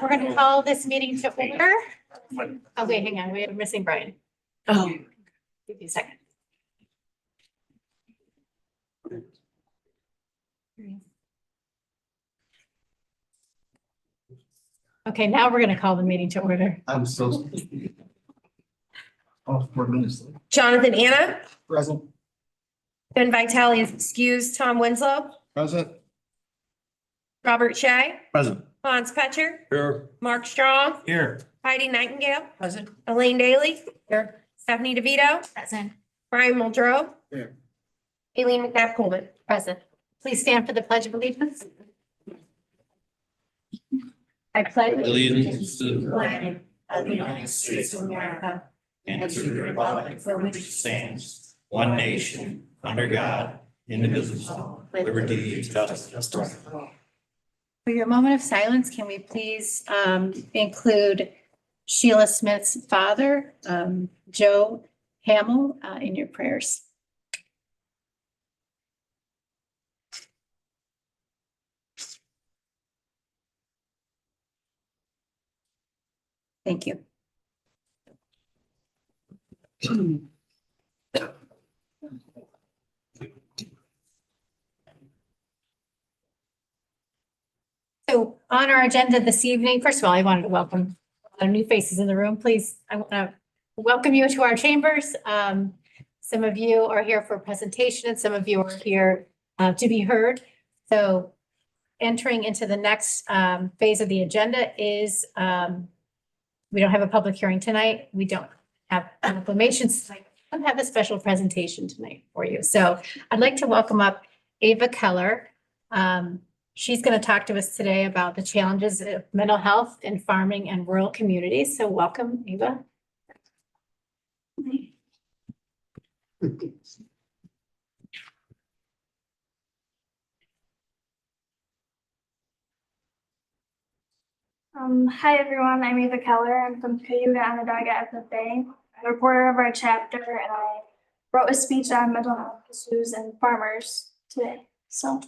We're going to call this meeting to order. Oh, wait, hang on. We're missing Brian. Oh, Give you a second. Okay, now we're going to call the meeting to order. I'm so. Oh, 4 minutes. Jonathan Anna, Present. Ben Vitale is excused. Tom Winslow, Present. Robert Shea, Present. Hans Petcher, Here. Mark Strong, Here. Heidi Nightingale, present. Elaine Daly, here. Stephanie DeVito, Present. Brian Muldrow, Here. Aileen McNabb Coleman. Present. Please stand for the Pledge of Allegiance. I pledge Allegiance to the flag of the United States of America and to the republic for which it stands, one nation, under God, indivisible, with liberty and justice for all. For your moment of silence, can we please include Sheila Smith's father, Joe Hamill, in your prayers? Thank you. So on our agenda this evening, first of all, I wanted to welcome our new faces in the room. Please, I want to welcome you to our chambers. Some of you are here for a presentation and some of you are here to be heard. So entering into the next phase of the agenda is we don't have a public hearing tonight. We don't have acclamations tonight. We don't have a special presentation tonight for you. So I'd like to welcome up Ava Keller. She's going to talk to us today about the challenges of mental health in farming and rural communities. So welcome, Ava. Hi everyone, I'm Eva Keller. I'm from Cayuga, Onondaga FFA. I'm a reporter of our chapter and I wrote a speech on mental health issues and farmers today. So,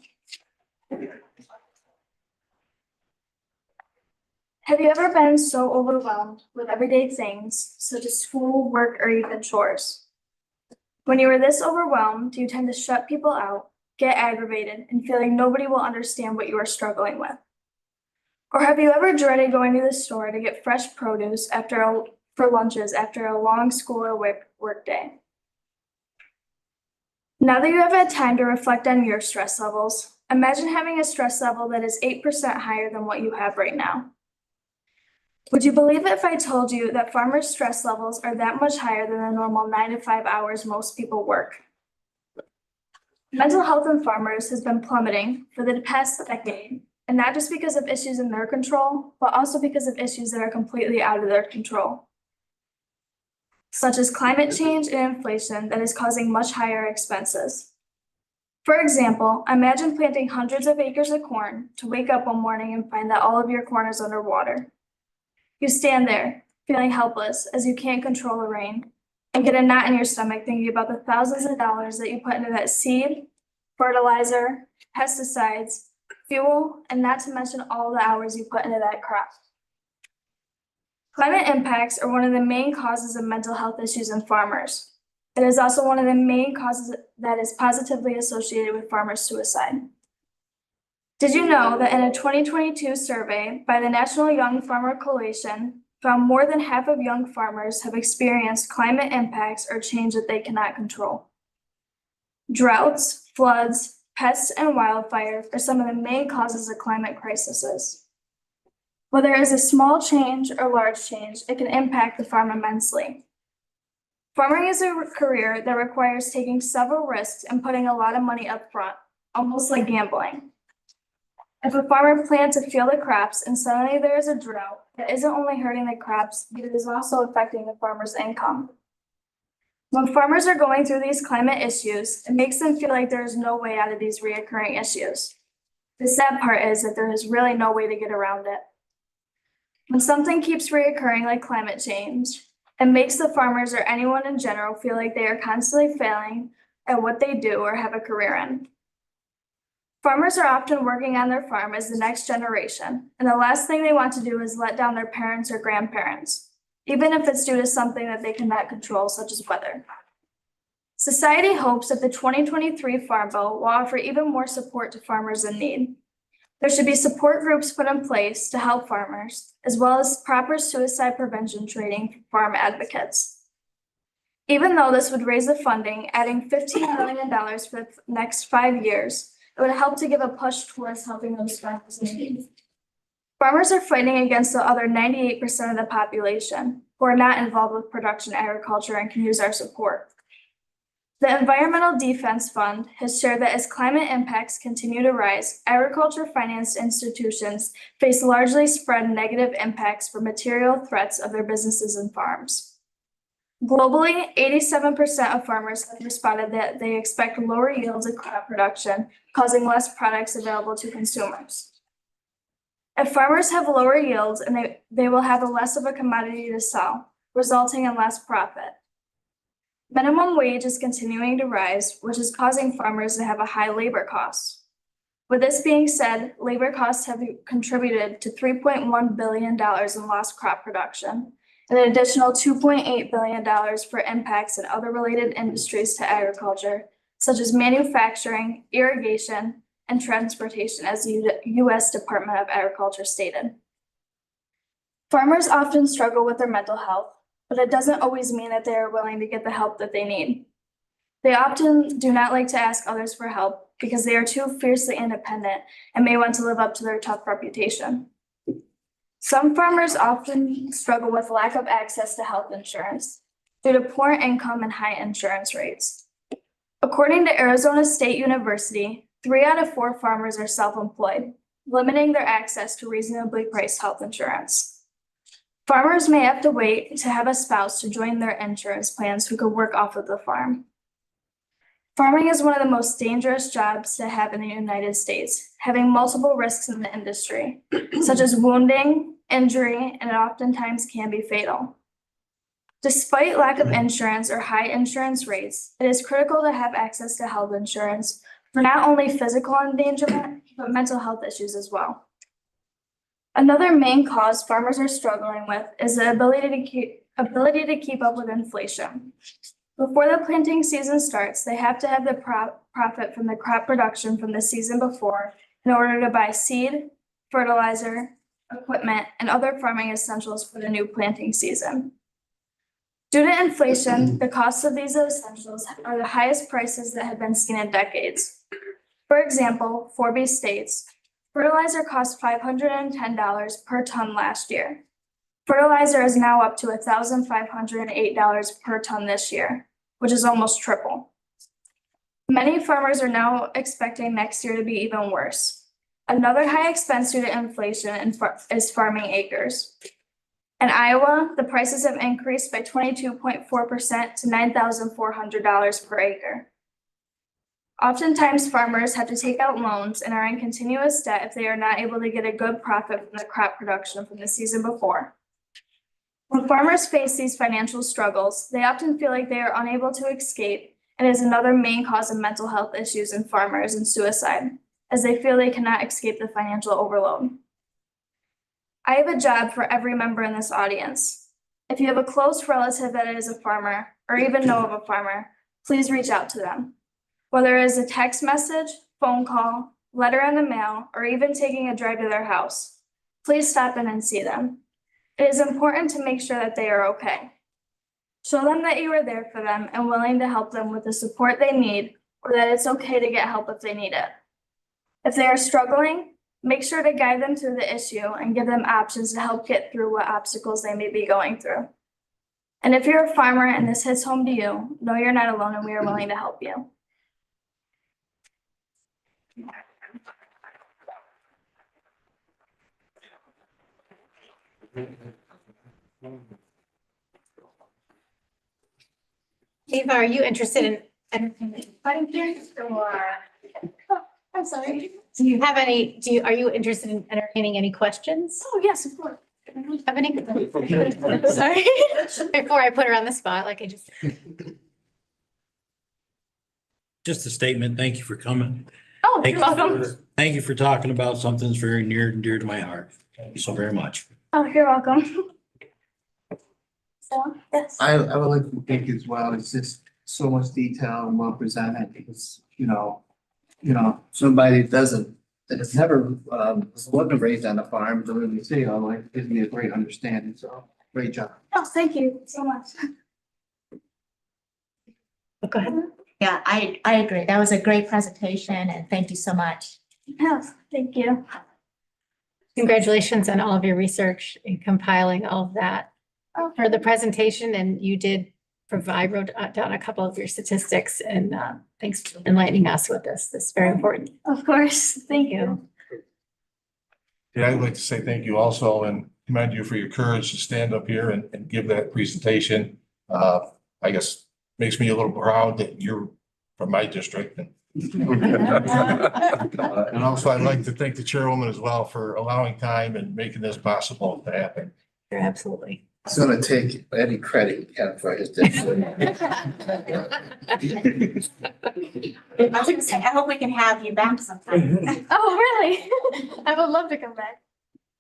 have you ever been so overwhelmed with everyday things such as school, work, or even chores? When you are this overwhelmed, you tend to shut people out, get aggravated, and feel like nobody will understand what you are struggling with. Or have you ever dreaded going to the store to get fresh produce for lunches after a long school or work day? Now that you have had time to reflect on your stress levels, imagine having a stress level that is 8% higher than what you have right now. Would you believe it if I told you that farmers' stress levels are that much higher than the normal 9 to 5 hours most people work? Mental health in farmers has been plummeting for the past decade. And not just because of issues in their control, but also because of issues that are completely out of their control, such as climate change and inflation that is causing much higher expenses. For example, imagine planting hundreds of acres of corn to wake up one morning and find that all of your corn is underwater. You stand there, feeling helpless as you can't control the rain, and get a knot in your stomach thinking about the thousands of dollars that you put into that seed, fertilizer, pesticides, fuel, and not to mention all the hours you put into that crop. Climate impacts are one of the main causes of mental health issues in farmers. It is also one of the main causes that is positively associated with farmer suicide. Did you know that in a 2022 survey by the National Young Farmer Coalition, found more than half of young farmers have experienced climate impacts or change that they cannot control? Droughts, floods, pests, and wildfire are some of the main causes of climate crises. Whether it is a small change or large change, it can impact the farm immensely. Farming is a career that requires taking several risks and putting a lot of money up front, almost like gambling. If a farmer plants a field of crops and suddenly there is a drought, it isn't only hurting the crops, but it is also affecting the farmer's income. When farmers are going through these climate issues, it makes them feel like there is no way out of these reoccurring issues. The sad part is that there is really no way to get around it. When something keeps reoccurring like climate change, it makes the farmers or anyone in general feel like they are constantly failing at what they do or have a career in. Farmers are often working on their farm as the next generation, and the last thing they want to do is let down their parents or grandparents, even if it's due to something that they cannot control, such as weather. Society hopes that the 2023 Farm Bill will offer even more support to farmers in need. There should be support groups put in place to help farmers, as well as proper suicide prevention training for farm advocates. Even though this would raise the funding, adding $15 million for the next 5 years, it would help to give a push towards helping those farmers in need. Farmers are fighting against the other 98% of the population who are not involved with production agriculture and can use our support. The Environmental Defense Fund has shared that as climate impacts continue to rise, agriculture-financed institutions face largely spread negative impacts from material threats of their businesses and farms. Globally, 87% of farmers have responded that they expect lower yields of crop production, causing less products available to consumers. If farmers have lower yields, and they will have less of a commodity to sell, resulting in less profit. Minimum wage is continuing to rise, which is causing farmers to have a high labor cost. With this being said, labor costs have contributed to $3.1 billion in lost crop production, and an additional $2.8 billion for impacts in other related industries to agriculture, such as manufacturing, irrigation, and transportation, as the U.S. Department of Agriculture stated. Farmers often struggle with their mental health, but it doesn't always mean that they are willing to get the help that they need. They often do not like to ask others for help because they are too fiercely independent and may want to live up to their tough reputation. Some farmers often struggle with lack of access to health insurance due to poor income and high insurance rates. According to Arizona State University, 3 out of 4 farmers are self-employed, limiting their access to reasonably priced health insurance. Farmers may have to wait to have a spouse to join their insurance plans who could work off of the farm. Farming is one of the most dangerous jobs to have in the United States, having multiple risks in the industry, such as wounding, injury, and it oftentimes can be fatal. Despite lack of insurance or high insurance rates, it is critical to have access to health insurance for not only physical endangerment, but mental health issues as well. Another main cause farmers are struggling with is the ability to keep up with inflation. Before the planting season starts, they have to have the profit from the crop production from the season before in order to buy seed, fertilizer, equipment, and other farming essentials for the new planting season. Due to inflation, the costs of these essentials are the highest prices that have been seen in decades. For example, Forbes states, fertilizer cost $510 per ton last year. Fertilizer is now up to $1,508 per ton this year, which is almost triple. Many farmers are now expecting next year to be even worse. Another high expense due to inflation is farming acres. In Iowa, the prices have increased by 22.4% to $9,400 per acre. Oftentimes, farmers have to take out loans and are in continuous debt if they are not able to get a good profit from the crop production from the season before. When farmers face these financial struggles, they often feel like they are unable to escape, and is another main cause of mental health issues in farmers and suicide, as they feel they cannot escape the financial overload. I have a job for every member in this audience. If you have a close relative that is a farmer, or even know of a farmer, please reach out to them. Whether it is a text message, phone call, letter in the mail, or even taking a drive to their house, please stop in and see them. It is important to make sure that they are okay. Show them that you are there for them and willing to help them with the support they need, or that it's okay to get help if they need it. If they are struggling, make sure to guide them through the issue and give them options to help get through what obstacles they may be going through. And if you're a farmer and this hits home to you, know you're not alone and we are willing to help you. Ava, are you interested in entertaining? I'm sorry. Do you have any, are you interested in entertaining any questions? Oh, yes, of course. Have any? Sorry. Before I put her on the spot, like I just. Just a statement. Thank you for coming. Oh, Oh, you're welcome. Thank you for talking about something that's very near and dear to my heart. Thank you so very much. Oh, you're welcome. So, yes. I would like to thank you as well. It's just so much detail and well presented. It's, somebody that has never, wasn't raised on a farm, to really see, like, gives me a great understanding. So great job. Oh, thank you so much. Go ahead. Yeah, I agree. That was a great presentation and thank you so much. Yes, thank you. Congratulations on all of your research in compiling all of that Oh, for the presentation. And you did provide, wrote down a couple of your statistics, and thanks for enlightening us with this. This is very important. of course, thank you. Yeah, I'd like to say thank you also and commend you for your courage to stand up here and give that presentation. I guess makes me a little proud that you're from my district. And also I'd like to thank the chairwoman as well for allowing time and making this possible to happen. You're absolutely. It's gonna take any credit he can for his district. I was gonna say, I hope we can have you back sometime. Oh, really? I would love to come back.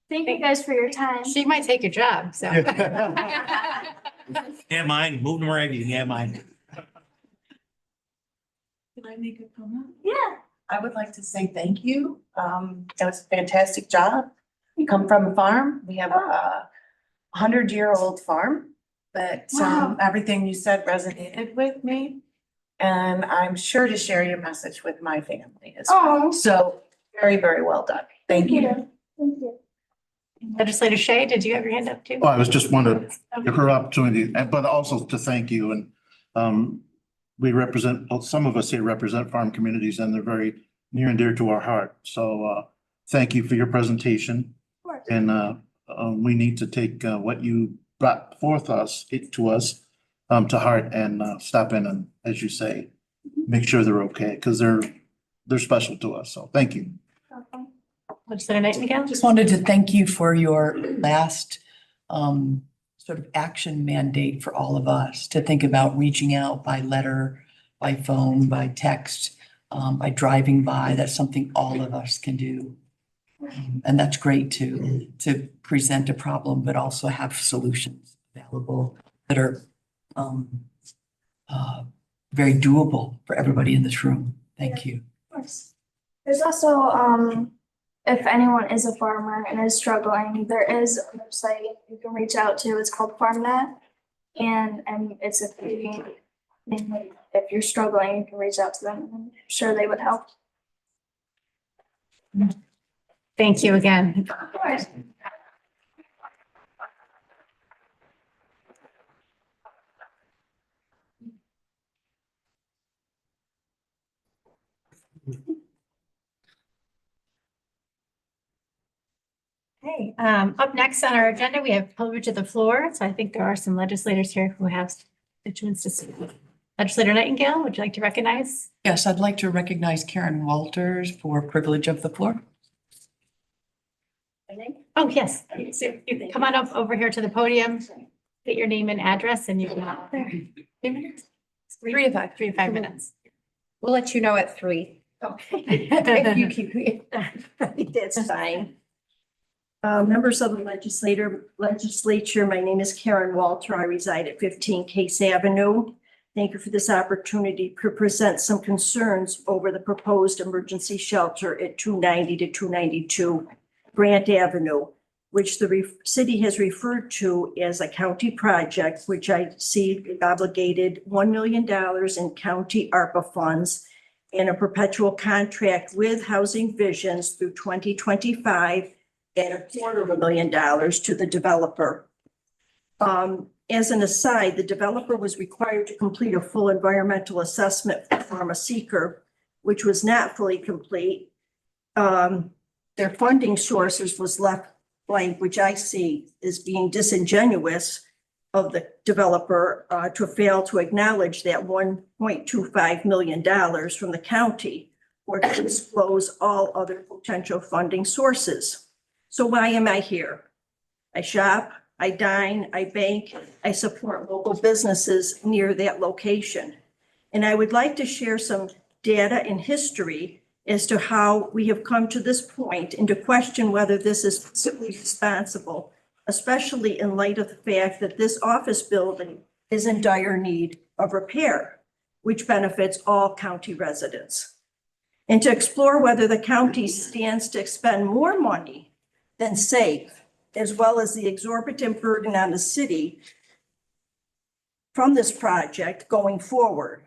Thank you guys for your time. She might take your job, so. Yeah, mine, moving around, you can have mine. Can I make a comment? Yeah. I would like to say thank you. That was a fantastic job. We come from a farm. We have a 100-year-old farm, but Wow. everything you said resonated with me. And I'm sure to share your message with my family as well. Oh, So very, very well done. Thank you. Thank you. Legislator Shea, did you have your hand up too? Well, I was just wanted to give her opportunity, but also to thank you. And we represent, well, some of us here represent farm communities and they're very near and dear to our heart. So thank you for your presentation. Of course. And we need to take what you brought forth to us to heart and stop in and, as you say, make sure they're okay, because they're special to us. So thank you. Welcome. Legislator Nightingale? Just wanted to thank you for your last sort of action mandate for all of us to think about reaching out by letter, by phone, by text, by driving by. That's something all of us can do. And that's great to present a problem, but also have solutions available that are very doable for everybody in this room. Thank you. Of course. There's also, if anyone is a farmer and is struggling, there is a website you can reach out to. It's called FarmNet. And it's a free thing. If you're struggling, you can reach out to them. I'm sure they would help. Thank you again. Of course. Okay, up next on our agenda, we have privilege of the floor. So I think there are some legislators here who have constituents to speak. Legislator Nightingale, would you like to recognize? Yes, I'd like to recognize Karen Walters for privilege of the floor. Oh, yes. So you can come on up over here to the podium, get your name and address, and you can. 3 minutes? 3 to 5. 3 to 5 minutes. We'll let you know at 3. If you keep, that's fine. Members of the legislature, my name is Karen Walter. I reside at 15 Case Avenue. Thank you for this opportunity to present some concerns over the proposed emergency shelter at 290 to 292 Grant Avenue, which the city has referred to as a county project, which I see obligated $1 million in county ARPA funds and a perpetual contract with Housing Visions through 2025 and $250,000 to the developer. As an aside, the developer was required to complete a full environmental assessment from a seeker, which was not fully complete. Their funding sources was left blank, which I see as being disingenuous of the developer to fail to acknowledge that $1.25 million from the county or to disclose all other potential funding sources. So why am I here? I shop, I dine, I bank, I support local businesses near that location. And I would like to share some data and history as to how we have come to this point and to question whether this is simply responsible, especially in light of the fact that this office building is in dire need of repair, which benefits all county residents. And to explore whether the county stands to expend more money than save, as well as the exorbitant burden on the city from this project going forward.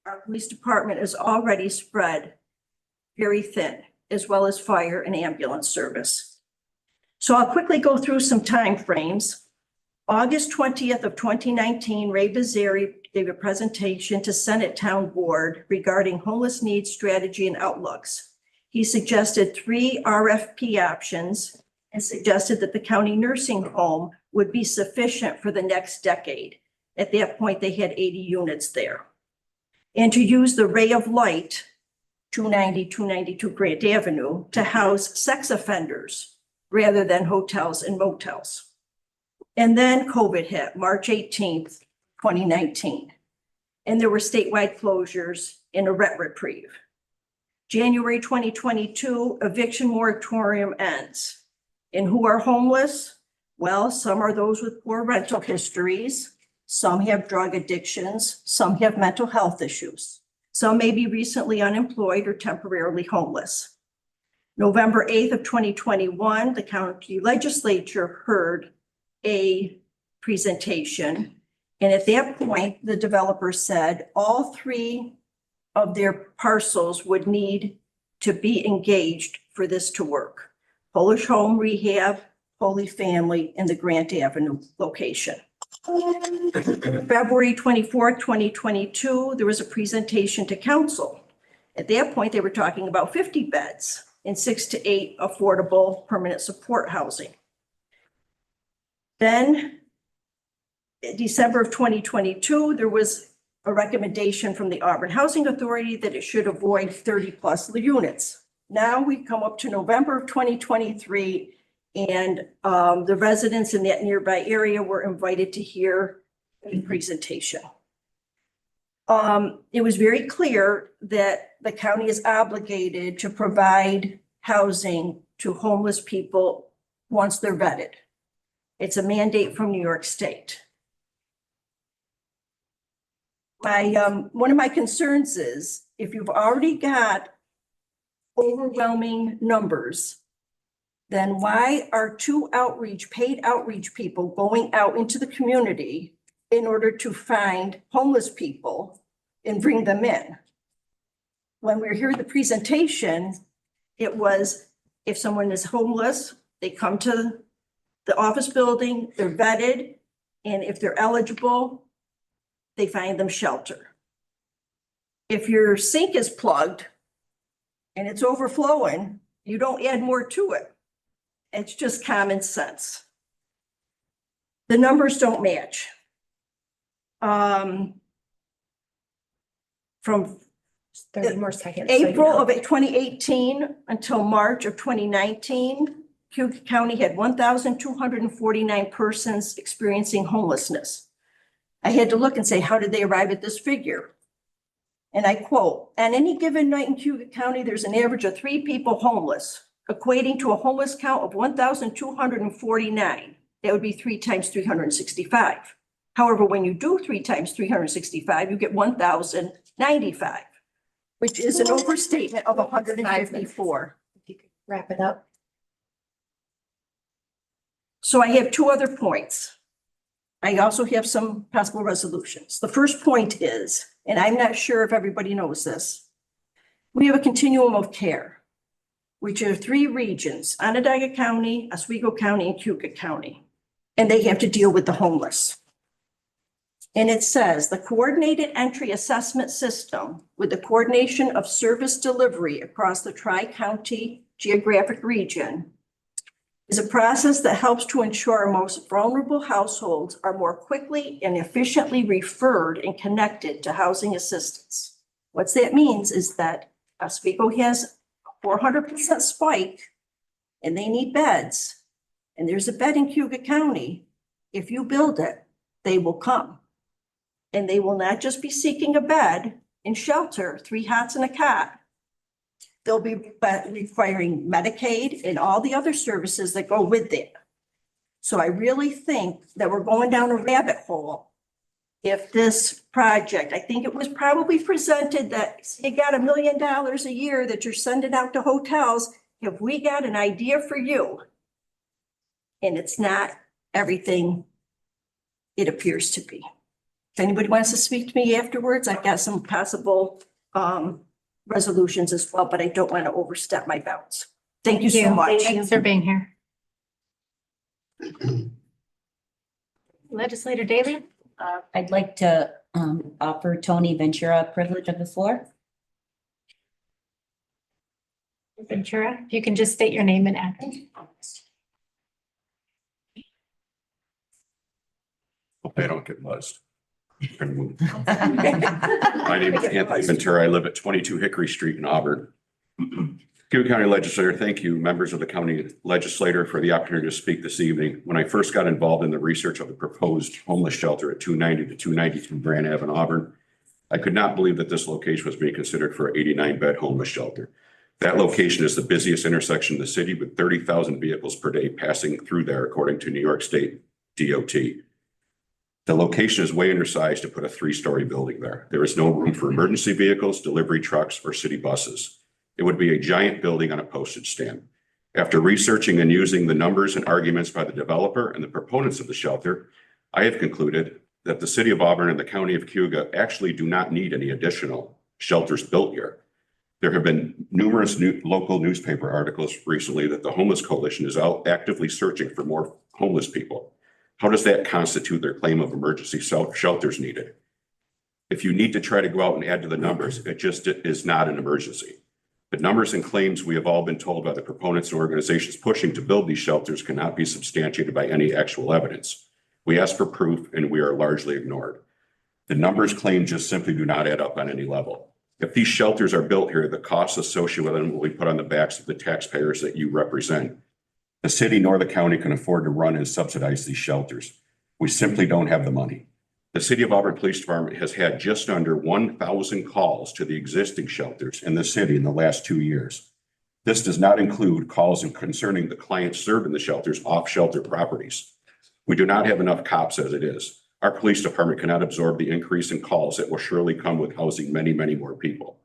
Our police department is already spread very thin, as well as fire and ambulance service. So I'll quickly go through some timeframes. August 20th of 2019, Ray Bizzari gave a presentation to Senate Town Board regarding homeless needs strategy and outlooks. He suggested 3 RFP options and suggested that the county nursing home would be sufficient for the next decade. At that point, they had 80 units there. And to use the Ray of Light, 292 Grant Avenue, to house sex offenders rather than hotels and motels. And then COVID hit, March 18th, 2019. And there were statewide closures and a rent reprieve. January 2022, eviction moratorium ends. And who are homeless? Well, some are those with poor rental histories. Some have drug addictions. Some have mental health issues. Some may be recently unemployed or temporarily homeless. November 8th of 2021, the county legislature heard a presentation. And at that point, the developer said all 3 of their parcels would need to be engaged for this to work. Polish Home Rehab, Holy Family, and the Grant Avenue location. February 24th, 2022, there was a presentation to council. At that point, they were talking about 50 beds and 6 to 8 affordable permanent support housing. Then, in December of 2022, there was a recommendation from the Auburn Housing Authority that it should avoid 30+ units. Now we come up to November of 2023, and the residents in that nearby area were invited to hear a presentation. It was very clear that the county is obligated to provide housing to homeless people once they're vetted. It's a mandate from New York State. One of my concerns is if you've already got overwhelming numbers, then why are 2 paid outreach people going out into the community in order to find homeless people and bring them in? When we were here at the presentation, it was if someone is homeless, they come to the office building, they're vetted, and if they're eligible, they find them shelter. If your sink is plugged and it's overflowing, you don't add more to it. It's just common sense. The numbers don't match. From 30 more seconds. April of 2018 until March of 2019, Cayuga County had 1,249 persons experiencing homelessness. I had to look and say, how did they arrive at this figure? And I quote, on any given night in Cayuga County, there's an average of 3 people homeless, equating to a homeless count of 1,249. That would be 3 times 365. However, when you do 3 times 365, you get 1,095, which is an overstatement of 154. If you could wrap it up. So I have 2 other points. I also have some possible resolutions. The first point is, and I'm not sure if everybody knows this, we have a continuum of care, which are 3 regions, Onondaga County, Oswego County, and Cayuga County, and they have to deal with the homeless. And it says the coordinated entry assessment system with the coordination of service delivery across the tri-county geographic region is a process that helps to ensure our most vulnerable households are more quickly and efficiently referred and connected to housing assistance. What that means is that Oswego has a 400% spike and they need beds. And there's a bed in Cayuga County. If you build it, they will come. And they will not just be seeking a bed and shelter, 3 hots and a cot. they'll be requiring Medicaid and all the other services that go with that. So I really think that we're going down a rabbit hole. If this project, I think it was probably presented that you got $1 million a year that you're sending out to hotels. Have we got an idea for you? And it's not everything it appears to be. If anybody wants to speak to me afterwards, I've got some possible resolutions as well, but I don't want to overstep my bounds. Thank you so much. Thanks for being here. Legislator Daley? I'd like to offer Tony Ventura privilege of the floor. Ventura, if you can just state your name and address. Hope I don't get buzzed. My name is Anthony Ventura. I live at 22 Hickory Street in Auburn. Cayuga County Legislator, thank you, members of the county legislature, for the opportunity to speak this evening. When I first got involved in the research of the proposed homeless shelter at 290 to 292 Grand Ave in Auburn, I could not believe that this location was being considered for an 89-bed homeless shelter. That location is the busiest intersection in the city, with 30,000 vehicles per day passing through there, according to New York State DOT. The location is way undersized to put a 3-story building there. There is no room for emergency vehicles, delivery trucks, or city buses. It would be a giant building on a postage stamp. After researching and using the numbers and arguments by the developer and the proponents of the shelter, I have concluded that the city of Auburn and the county of Cayuga actually do not need any additional shelters built here. There have been numerous local newspaper articles recently that the Homeless Coalition is out actively searching for more homeless people. How does that constitute their claim of emergency shelters needed? If you need to try to go out and add to the numbers, it just is not an emergency. The numbers and claims we have all been told by the proponents and organizations pushing to build these shelters cannot be substantiated by any actual evidence. We ask for proof and we are largely ignored. The numbers claimed just simply do not add up on any level. If these shelters are built here, the costs associated with them will be put on the backs of the taxpayers that you represent. The city nor the county can afford to run and subsidize these shelters. We simply don't have the money. The City of Auburn Police Department has had just under 1,000 calls to the existing shelters in the city in the last 2 years. This does not include calls concerning the clients served in the shelters off shelter properties. We do not have enough cops as it is. Our police department cannot absorb the increase in calls that will surely come with housing many, many more people.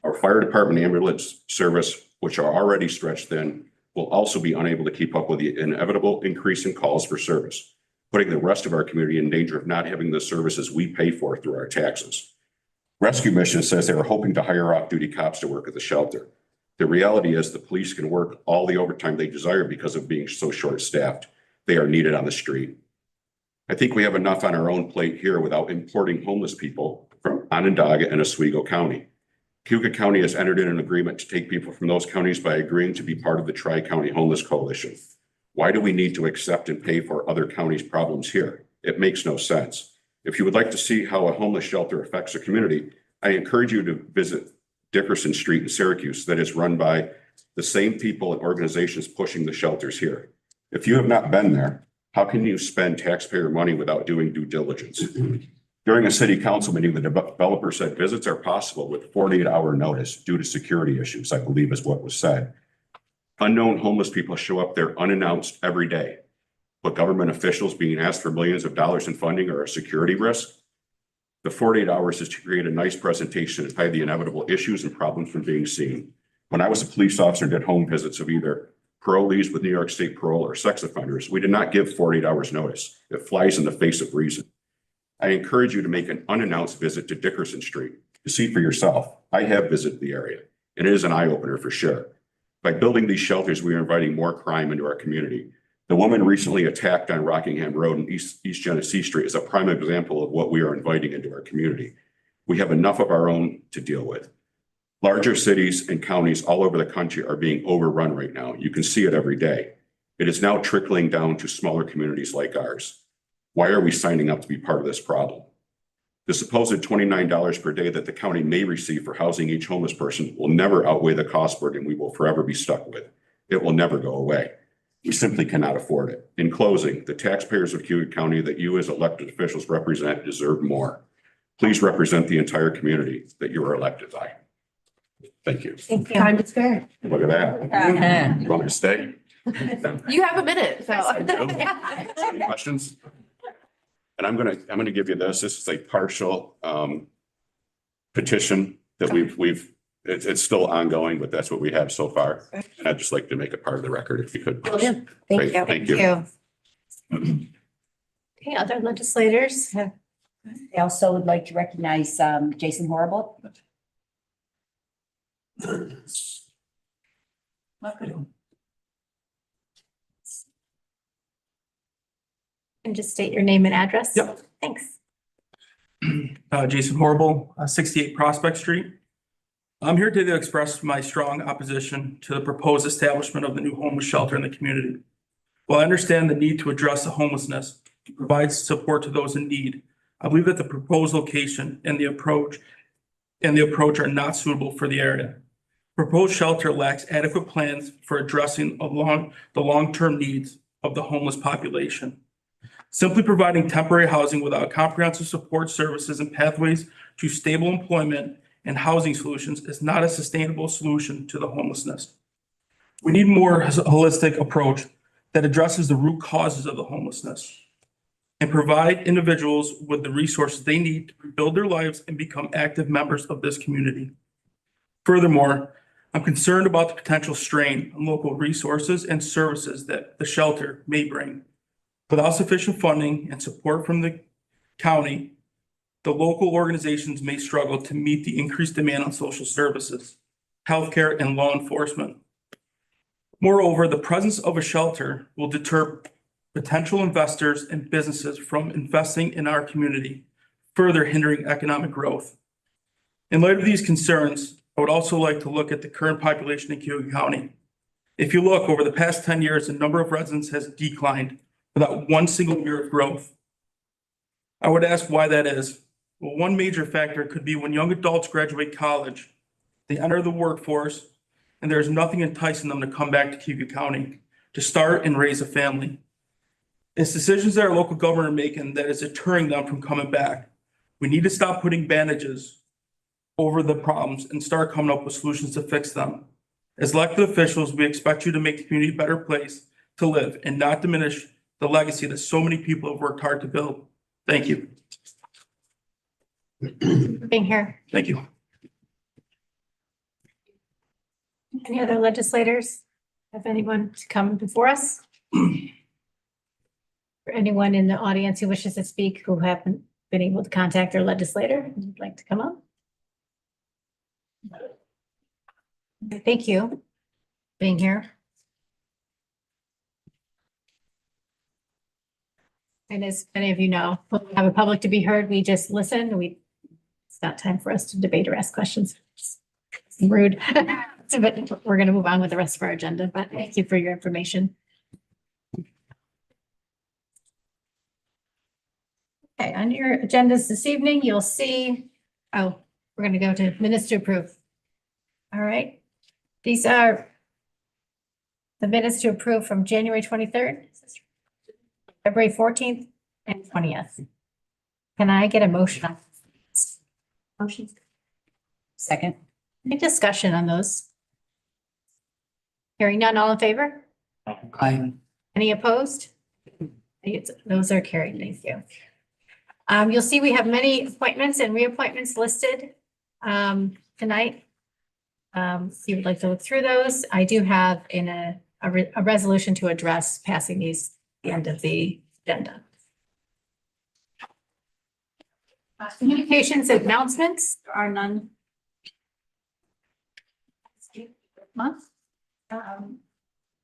Our fire department ambulance service, which are already stretched thin, will also be unable to keep up with the inevitable increase in calls for service, putting the rest of our community in danger of not having the services we pay for through our taxes. Rescue Mission says they are hoping to hire off-duty cops to work at the shelter. The reality is the police can work all the overtime they desire because of being so short-staffed. They are needed on the street. I think we have enough on our own plate here without importing homeless people from Onondaga and Oswego County. Cayuga County has entered in an agreement to take people from those counties by agreeing to be part of the Tri-County Homeless Coalition. Why do we need to accept and pay for other counties' problems here? It makes no sense. If you would like to see how a homeless shelter affects a community, I encourage you to visit Dickerson Street in Syracuse that is run by the same people and organizations pushing the shelters here. If you have not been there, how can you spend taxpayer money without doing due diligence? During a city council meeting, the developer said visits are possible with 48-hour notice due to security issues, I believe is what was said. Unknown homeless people show up there unannounced every day. But government officials being asked for millions of dollars in funding are a security risk. The 48 hours is to create a nice presentation and hide the inevitable issues and problems from being seen. When I was a police officer and did home visits of either parolees with New York State parole or sex offenders, we did not give 48 hours notice. It flies in the face of reason. I encourage you to make an unannounced visit to Dickerson Street to see for yourself. I have visited the area, and it is an eye-opener for sure. By building these shelters, we are inviting more crime into our community. The woman recently attacked on Rockingham Road and East Genesee Street is a prime example of what we are inviting into our community. We have enough of our own to deal with. Larger cities and counties all over the country are being overrun right now. You can see it every day. It is now trickling down to smaller communities like ours. Why are we signing up to be part of this problem? The supposed $29 per day that the county may receive for housing each homeless person will never outweigh the cost burden we will forever be stuck with. It will never go away. We simply cannot afford it. In closing, the taxpayers of Cayuga County that you as elected officials represent deserve more. Please represent the entire community that you are elected by. Thank you. Thank you. Time to spare. Look at that. You want me to stay? You have a minute, so. Any questions? And I'm gonna give you this. This is a partial petition that it's still ongoing, but that's what we have so far. And I'd just like to make it part of the record if you could. Thank Great, you. Thank Thank you. you. Okay, other legislators have, I also would like to recognize Jason Horrible. and just state your name and address. Yep. Thanks. Jason Horrible, 68 Prospect Street. I'm here today to express my strong opposition to the proposed establishment of the new homeless shelter in the community. While I understand the need to address the homelessness and provide support to those in need, I believe that the proposed location and the approach are not suitable for the area. Proposed shelter lacks adequate plans for addressing the long-term needs of the homeless population. Simply providing temporary housing without comprehensive support services and pathways to stable employment and housing solutions is not a sustainable solution to the homelessness. We need more holistic approach that addresses the root causes of the homelessness and provide individuals with the resources they need to rebuild their lives and become active members of this community. Furthermore, I'm concerned about the potential strain on local resources and services that the shelter may bring. Without sufficient funding and support from the county, the local organizations may struggle to meet the increased demand on social services, healthcare, and law enforcement. Moreover, the presence of a shelter will deter potential investors and businesses from investing in our community, further hindering economic growth. In light of these concerns, I would also like to look at the current population in Cayuga County. If you look over the past 10 years, the number of residents has declined without one single year of growth. I would ask why that is. Well, one major factor could be when young adults graduate college, they enter the workforce, and there's nothing enticing them to come back to Cayuga County to start and raise a family. It's decisions that our local government are making that is deterring them from coming back. We need to stop putting bandages over the problems and start coming up with solutions to fix them. As elected officials, we expect you to make the community a better place to live and not diminish the legacy that so many people have worked hard to build. Thank you. Being here. Thank you. Any other legislators? Have anyone to come before us? For anyone in the audience who wishes to speak who haven't been able to contact their legislator, would like to come up? Thank you for being here. And as many of you know, when we have a public to be heard, we just listen. It's not time for us to debate or ask questions. It's rude. But we're going to move on with the rest of our agenda, but thank you for your information. Okay, on your agendas this evening, you'll see, we're going to go to minutes to approve. All right. These are the minutes to approve from January 23rd, February 14th, and 20th. Can I get a motion on this? Motion. Second. Any discussion on those? Hearing none, all in favor? Aye. Any opposed? Those are carried. Thank you. You'll see we have many appointments and reappointments listed tonight. If you would like to look through those, I do have in a resolution to address passing these at the end of the agenda. Communications and announcements, there are none. Month.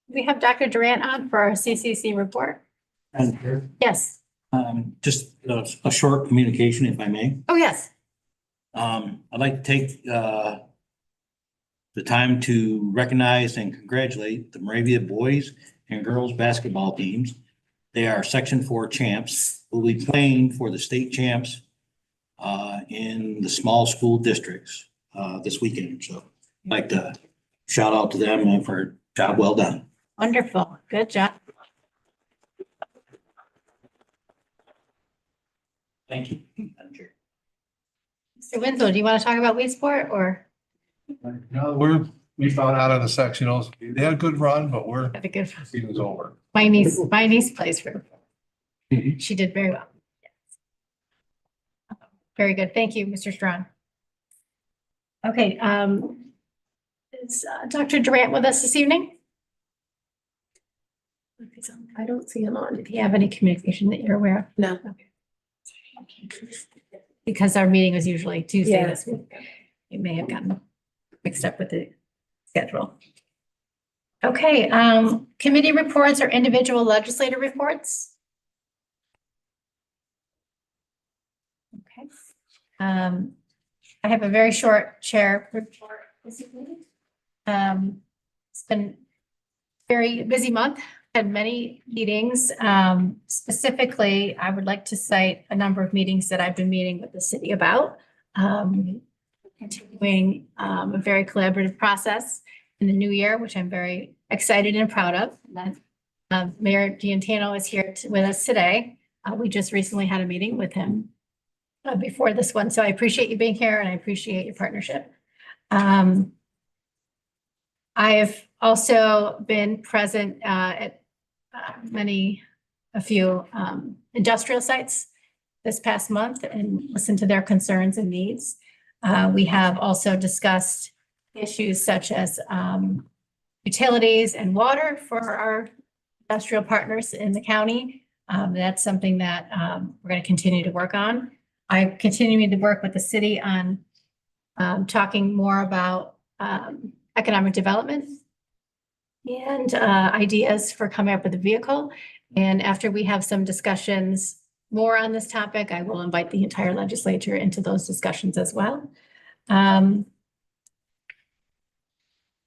We have Dr. Durant on for our CCC report. And Yes. just a short communication, if I may. Oh, yes. I'd like to take the time to recognize and congratulate the Moravia boys and girls basketball teams. They are Section 4 champs who will be playing for the state champs in the small school districts this weekend. So I'd like to shout out to them and for a job well done. Wonderful. Good job. Thank you. Mr. Winslow, do you want to talk about Weedsport or? No, we found out of the sectionals, they had a good run, but Had a good, season's over. my niece plays for, she did very well. Very good. Thank you, Mr. Strong. Okay, is Dr. Durant with us this evening? I don't see him on. Did he have any communication that you're aware of? No. Okay. Because our meeting was usually Tuesday Yeah. this week. It may have gotten mixed up with the schedule. Okay, committee reports or individual legislative reports? Okay. I have a very short chair report this evening. It's been a very busy month, had many meetings. Specifically, I would like to cite a number of meetings that I've been meeting with the city about. Continuing a very collaborative process in the new year, which I'm very excited and proud of. Mayor Giantano is here with us today. We just recently had a meeting with him before this one, so I appreciate you being here and I appreciate your partnership. I have also been present at a few industrial sites this past month and listened to their concerns and needs. We have also discussed issues such as utilities and water for our industrial partners in the county. That's something that we're going to continue to work on. I'm continuing to work with the city on talking more about economic development and ideas for coming up with a vehicle. And after we have some discussions more on this topic, I will invite the entire legislature into those discussions as well. Although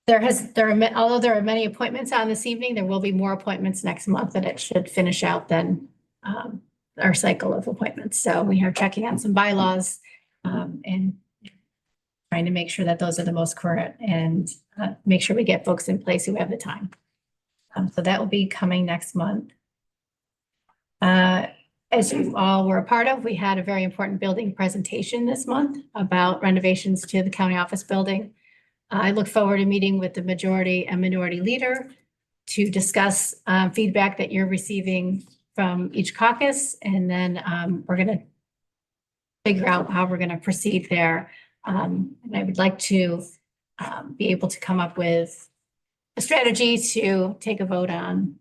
there are many appointments on this evening, there will be more appointments next month, and it should finish out then our cycle of appointments. So we are checking on some bylaws and trying to make sure that those are the most current and make sure we get folks in place who have the time. So that will be coming next month. As you all were a part of, we had a very important building presentation this month about renovations to the county office building. I look forward to meeting with the majority and minority leader to discuss feedback that you're receiving from each caucus. And then we're going to figure out how we're going to proceed there. And I would like to be able to come up with a strategy to take a vote on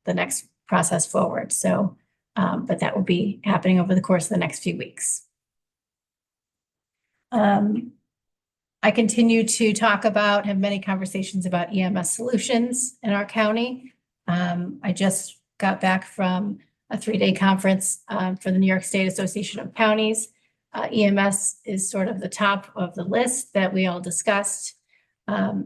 the next process forward. So, but that will be happening over the course of the next few weeks. I continue to have many conversations about EMS solutions in our county. I just got back from a 3-day conference for the New York State Association of Counties. EMS is sort of the top of the list that we all discussed.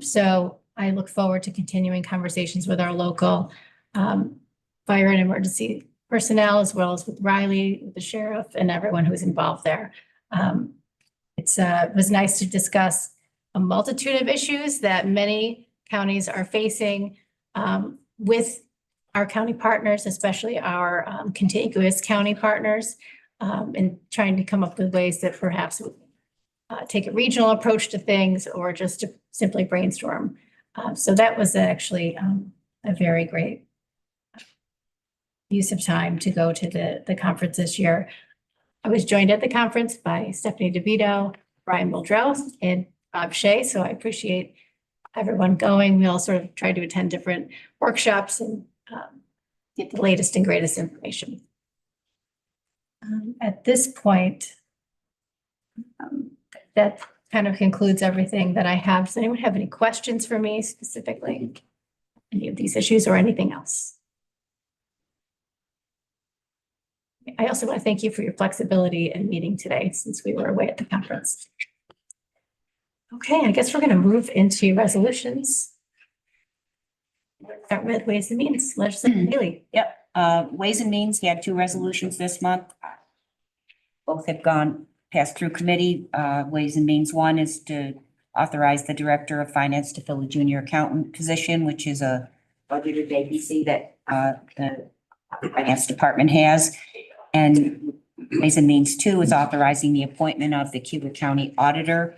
So I look forward to continuing conversations with our local fire and emergency personnel, as well as with Riley, with the sheriff, and everyone who's involved there. It was nice to discuss a multitude of issues that many counties are facing with our county partners, especially our contiguous county partners, and trying to come up with ways that perhaps take a regional approach to things or just to simply brainstorm. So that was actually a very great use of time to go to the conference this year. I was joined at the conference by Stephanie DeVito, Brian Muldrow, and Bob Shea, so I appreciate everyone going. We all sort of tried to attend different workshops and get the latest and greatest information. At this point, that kind of concludes everything that I have. Does anyone have any questions for me specifically? Any of these issues or anything else? I also want to thank you for your flexibility in meeting today since we were away at the conference. Okay, I guess we're going to move into resolutions. Start with Ways and Means, Legislator Haley. Yep, Ways and Means had 2 resolutions this month. Both have passed through committee. Ways and Means 1 is to authorize the Director of Finance to fill a junior accountant position, which is a budgeted vacancy that the Finance Department has. And Ways and Means 2 is authorizing the appointment of the Cayuga County Auditor.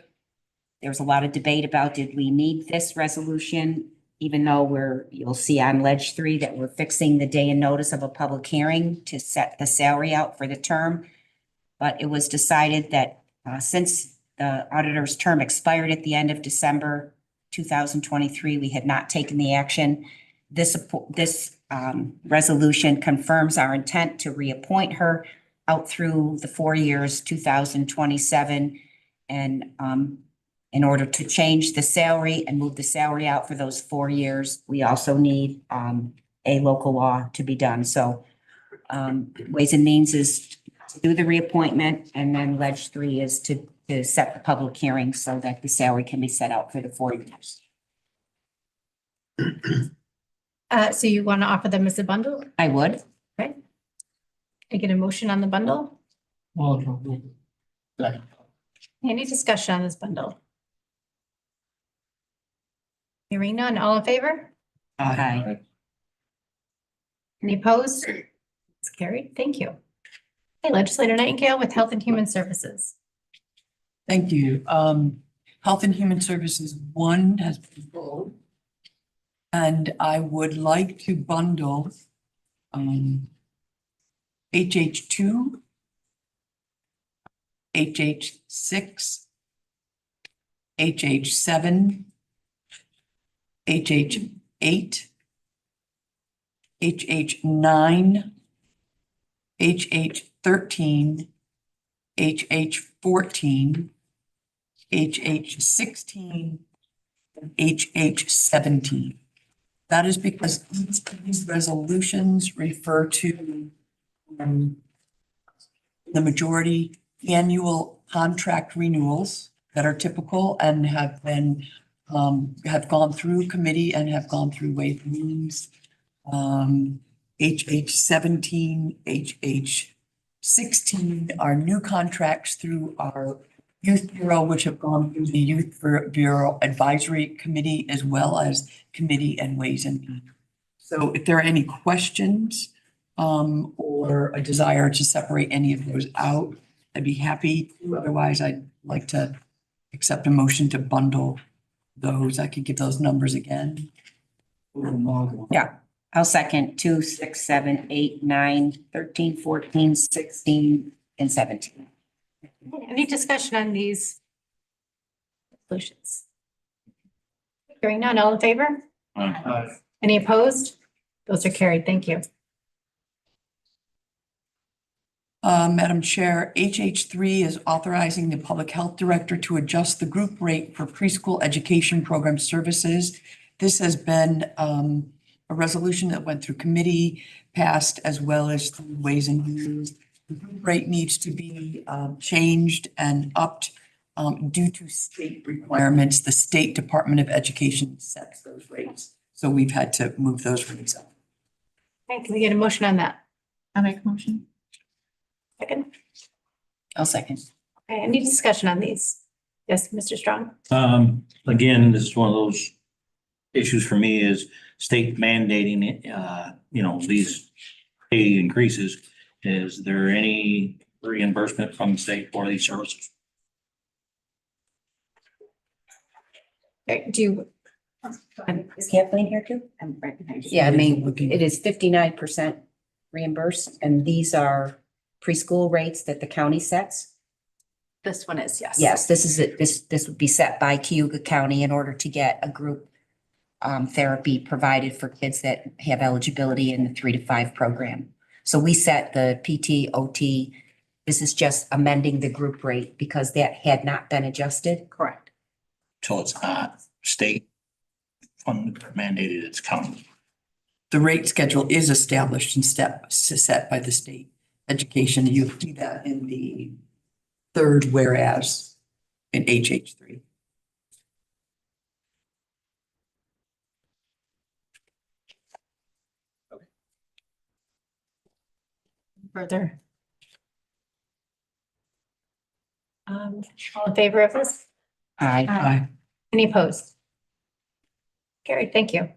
there was a lot of debate about, did we need this resolution? Even though you'll see on Ledge 3 that we're fixing the day and notice of a public hearing to set the salary out for the term. But it was decided that since the auditor's term expired at the end of December 2023, we had not taken the action. This resolution confirms our intent to reappoint her out through the 4 years, 2027. And in order to change the salary and move the salary out for those 4 years, we also need a local law to be done. So Ways and Means is to do the reappointment, and then Ledge 3 is to set the public hearing so that the salary can be set out for the 4 years. So you want to offer them as a bundle? I would. Okay. I get a motion on the bundle? Any discussion on this bundle? Hearing none, all in favor? Aye. Any opposed? It's carried. Thank you. Okay, Legislator Nightingale with Health and Human Services. Thank you. Health and Human Services 1 has been pulled. And I would like to bundle HH2, HH6, HH7, HH8, HH9, HH13, HH14, HH16, and HH17. That is because each of these resolutions refer to the majority annual contract renewals that are typical and have been have gone through committee and have gone through Ways and Means. HH17, HH16 are new contracts through our Youth Bureau, which have gone through the Youth Bureau Advisory Committee as well as Committee and Ways and Means. So if there are any questions or a desire to separate any of those out, I'd be happy to. Otherwise, I'd like to accept a motion to bundle those. I could give those numbers again. Yeah, I'll second 2, 6, 7, 8, 9, 13, 14, 16, and 17. Any discussion on these resolutions? Hearing none, all in favor? Any opposed? Those are carried. Thank you. Madam Chair, HH3 is authorizing the Public Health Director to adjust the group rate for preschool education program services. This has been a resolution that went through committee, passed, as well as through Ways and Means. The group rate needs to be changed and upped due to state requirements. The State Department of Education sets those rates. So we've had to move those rates up. Okay, can we get a motion on that? I'll make a motion. Second. I'll second. Okay, any discussion on these? Yes, Mr. Strong? Again, this is one of those issues for me is state mandating, these pay increases. Is there any reimbursement from the state for these services? Okay, do you? Is Kathleen here too? I'm recognized. Yeah, I mean, it is 59% reimbursed, and these are preschool rates that the county sets. This one is, yes. Yes, this is it. This would be set by Cayuga County in order to get a group therapy provided for kids that have eligibility in the 3 to 5 program. So we set the PT, OT. This is just amending the group rate because that had not been adjusted. Correct. So it's not state funded mandated, it's county. The rate schedule is established and set by the state education. You see that in the third whereas in HH3. Further. All in favor of this? Aye. Any opposed? Carried, thank you.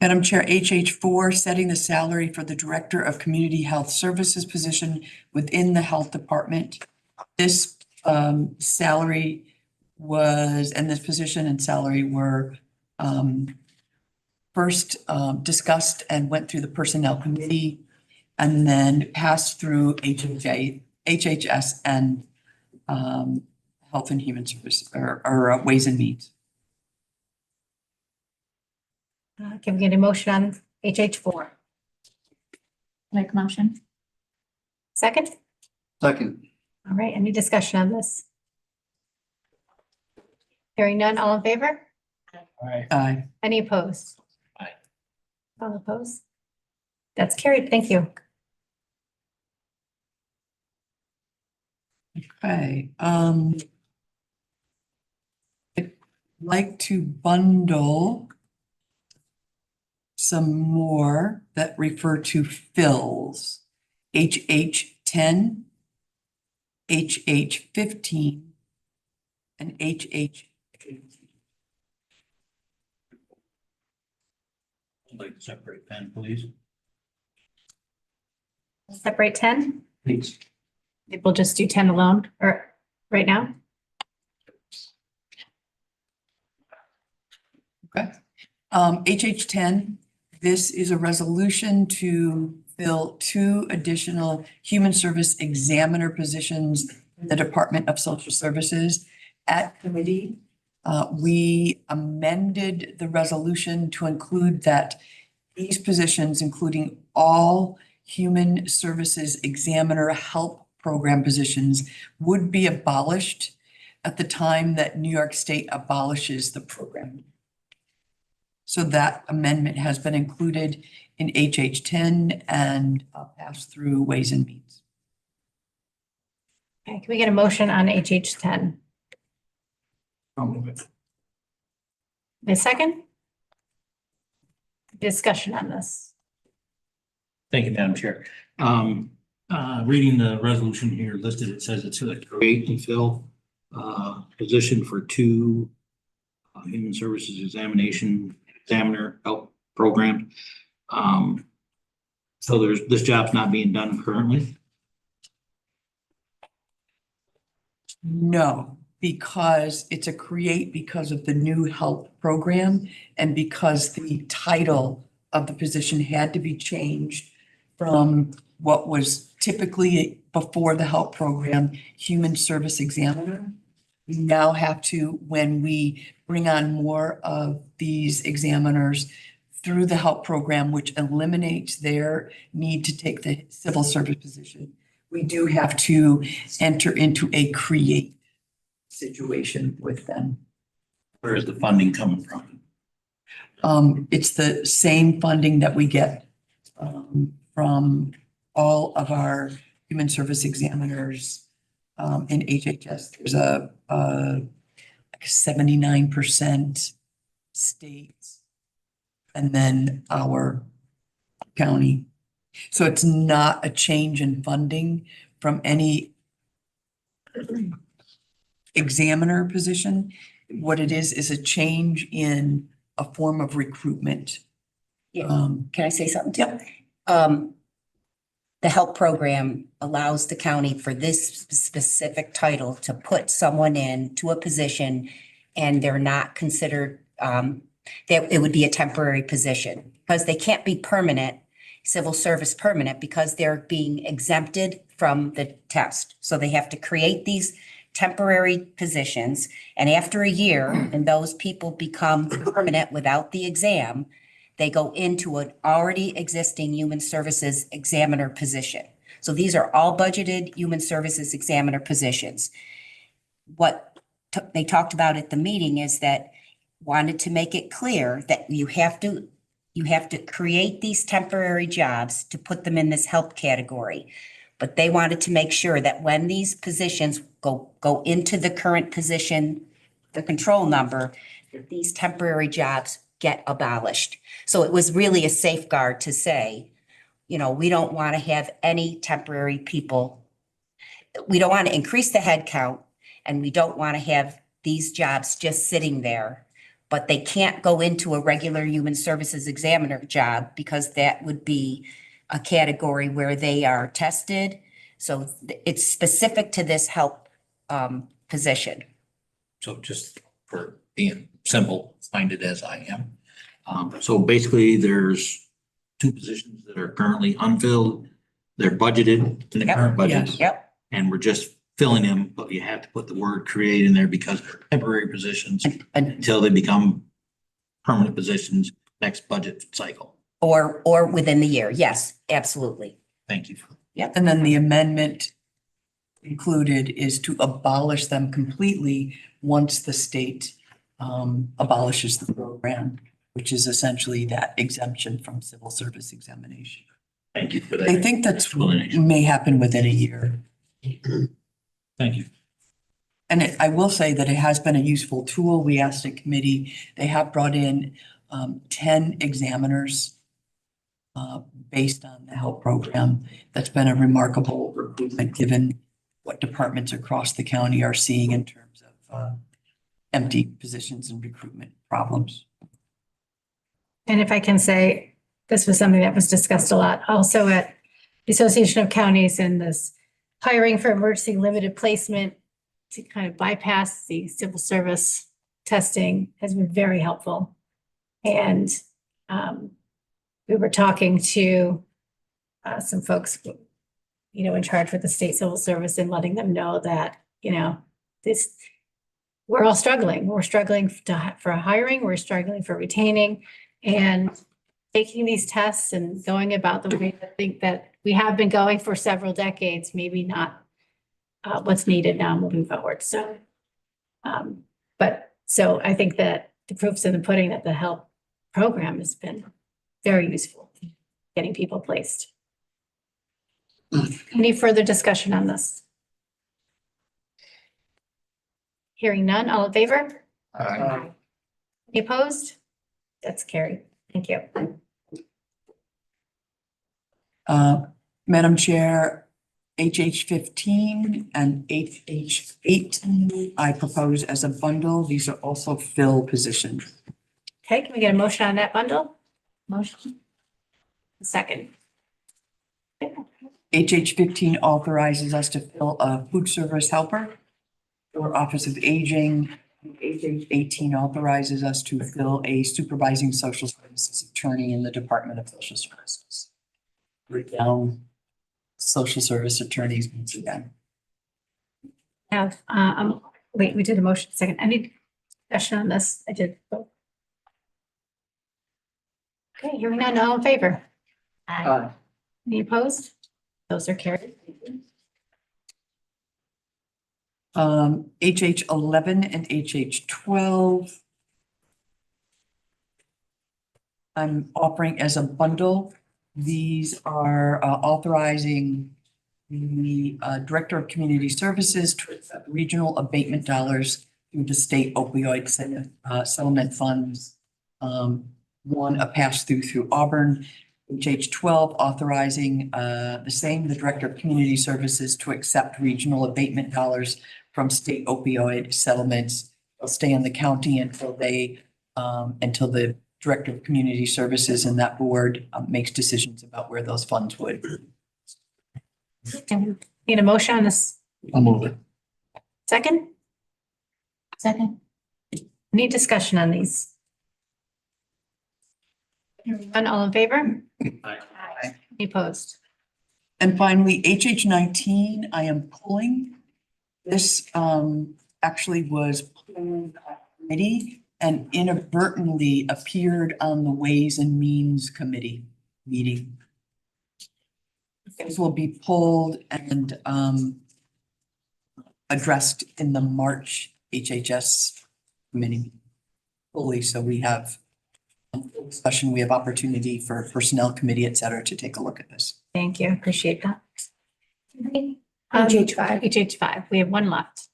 Madam Chair, HH4, setting the salary for the Director of Community Health Services position within the Health Department. This salary was, and this position and salary were first discussed and went through the personnel committee and then passed through HHS and Health and Human Services or Ways and Means. Can we get a motion on HH4? Make a motion. Second? Second. All right, any discussion on this? Hearing none, all in favor? Aye. Any opposed? Aye. All opposed? That's carried. Thank you. Okay, I'd like to bundle some more that refer to fills. HH10, HH15, and HH. I'd like to separate 10, please. Separate 10. Please. We'll just do 10 alone or right now. Okay. HH10, this is a resolution to fill 2 additional human service examiner positions in the Department of Social Services. At committee, we amended the resolution to include that these positions, including all human services examiner help program positions, would be abolished at the time that New York State abolishes the program. So that amendment has been included in HH10 and passed through Ways and Means. Okay, can we get a motion on HH10? I'll move it. A second? Discussion on this. Thank you, Madam Chair. Reading the resolution here listed, it says it's a create and fill position for 2 human services examiner help programs. So this job's not being done currently. No, because it's a create because of the new help program and because the title of the position had to be changed from what was typically before the help program, human service examiner. We now have to, when we bring on more of these examiners through the help program, which eliminates their need to take the civil service position, we do have to enter into a create situation with them. Where is the funding coming from? It's the same funding that we get from all of our human service examiners in HHS. There's a 79% states and then our county. So it's not a change in funding from any examiner position. What it is a change in a form of recruitment. Yeah. Um, Can I say something? Yep. The help program allows the county for this specific title to put someone in to a position and they're not considered, that it would be a temporary position because they can't be permanent, civil service permanent, because they're being exempted from the test. So they have to create these temporary positions, and after a year, and those people become permanent without the exam, they go into an already existing human services examiner position. So these are all budgeted human services examiner positions. What they talked about at the meeting is that wanted to make it clear that you have to create these temporary jobs to put them in this help category. But they wanted to make sure that when these positions go into the current position, the control number, that these temporary jobs get abolished. So it was really a safeguard to say, you know, we don't want to have any temporary people. We don't want to increase the head count and we don't want to have these jobs just sitting there. But they can't go into a regular human services examiner job because that would be a category where they are tested. So it's specific to this help position. So just for being simple, find it as I am. So basically, there's two positions that are currently unfilled. They're budgeted in the Yep. current budget. Yes. Yep, And we're just filling them, but you have to put the word create in there because they're temporary positions And, until they become permanent positions next budget cycle. or within the year. Yes, absolutely. Thank you. and then the amendment included is to abolish them completely once the state abolishes the program, which is essentially that exemption from civil service examination. Thank you for that. I think that's explanation. may happen within a year. Thank you. And I will say that it has been a useful tool. We asked a committee, they have brought in 10 examiners based on the HELP program. That's been a remarkable improvement given what departments across the county are seeing in terms of empty positions and recruitment problems. And if I can say, this was something that was discussed a lot also at the Association of Counties, and this hiring for emergency limited placement to kind of bypass the civil service testing has been very helpful. And we were talking to some folks, you know, in charge with the state civil service and letting them know that, you know, this, we're all struggling. We're struggling for hiring, we're struggling for retaining, and taking these tests and going about the way I think that we have been going for several decades, maybe not what's needed now moving forward. So, so I think that the proof's in the pudding that the HELP program has been very useful, getting people placed. Any further discussion on this? Hearing none, all in favor? Aye. Any opposed? That's carried. Thank you. Madam Chair, HH 15 and HH 18, I propose as a bundle. These are also fill positions. Okay, can we get a motion on that bundle? Motion. Second. HH 15 authorizes us to fill a food service helper for Office of Aging. HH 18 authorizes us to fill a supervising social services attorney in the Department of Social Services. Break down social service attorneys once again. Have, wait, we did a motion second. Any discussion on this? I did both. Okay, hearing none, all in favor? Aye. Any opposed? Those are carried. HH 11 and HH 12. I'm offering as a bundle. These are authorizing the Director of Community Services to accept regional abatement dollars through the state opioid settlement funds. One, a pass-through through Auburn. HH 12, authorizing the same, the Director of Community Services to accept regional abatement dollars from state opioid settlements. They'll stay in the county until until the Director of Community Services and that board makes decisions about where those funds would. Need a motion on this? I'll move it. Second? Second. Any discussion on these? Hearing none, all in favor? Aye. Any opposed? And finally, HH 19, I am pulling. This actually was pulled at committee and inadvertently appeared on the Ways and Means Committee meeting. Things will be pulled and addressed in the March HHS committee fully. So we have discussion, we have opportunity for personnel committee, et cetera, to take a look at this. Thank you, appreciate that. HH 5. HH 5, we have one left.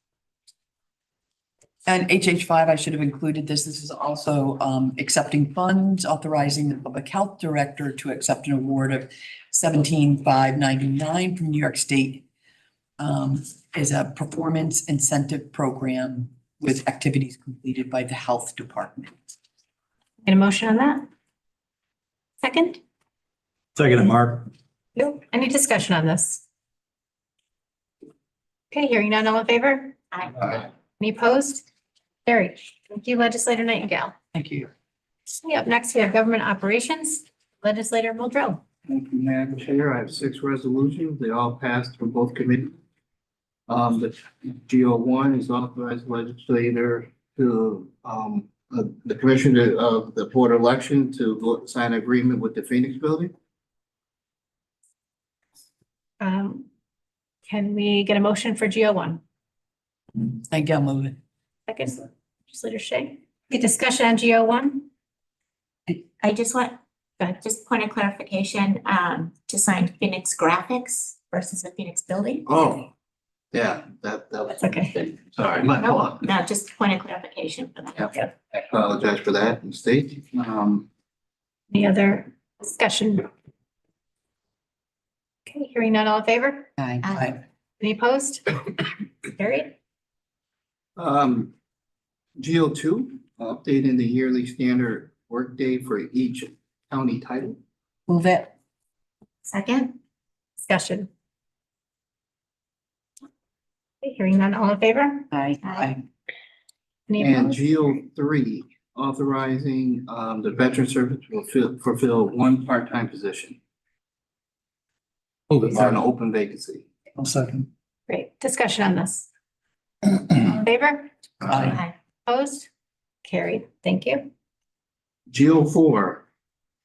And HH 5, I should have included this. This is also accepting funds, authorizing the public health director to accept an award of $17,599 from New York State as a performance incentive program with activities completed by the health department. Get a motion on that? Second? Second, Mark. No. Any discussion on this? Okay, hearing none, all in favor? Aye. Aye. Any opposed? Carried. Thank you, Legislator Nightingale. Thank you. Up next, we have government operations, Legislator Muldrow. Thank you, Madam Chair. I have 6 resolutions. They all passed from both committees. The GO1 is authorized legislator to, the commissioner of the Board of Election to sign an agreement with the Phoenix Building. Can we get a motion for GO1? Thank you, I'll move it. Second, Legislator Shea. Get discussion on GO1? I just want, just point of clarification, to sign Phoenix Graphics versus the Phoenix Building. Oh, yeah, that was. That's okay. Sorry, my fault. No, just point of clarification for that. Yep. I apologize for that mistake. Any other discussion? Okay, hearing none, all in favor? Aye. Aye. Any opposed? Carried. GO2, updating the yearly standard workday for each county title. Move it. Second? Discussion. Okay, hearing none, all in favor? Aye. Aye. Any And opposed? GO3, authorizing the veteran service to fulfill 1 part-time position. Move it, It's an Mark. open vacancy. I'll second. Great, discussion on this. All in favor? Aye. Opposed? Carried, thank you. GO4,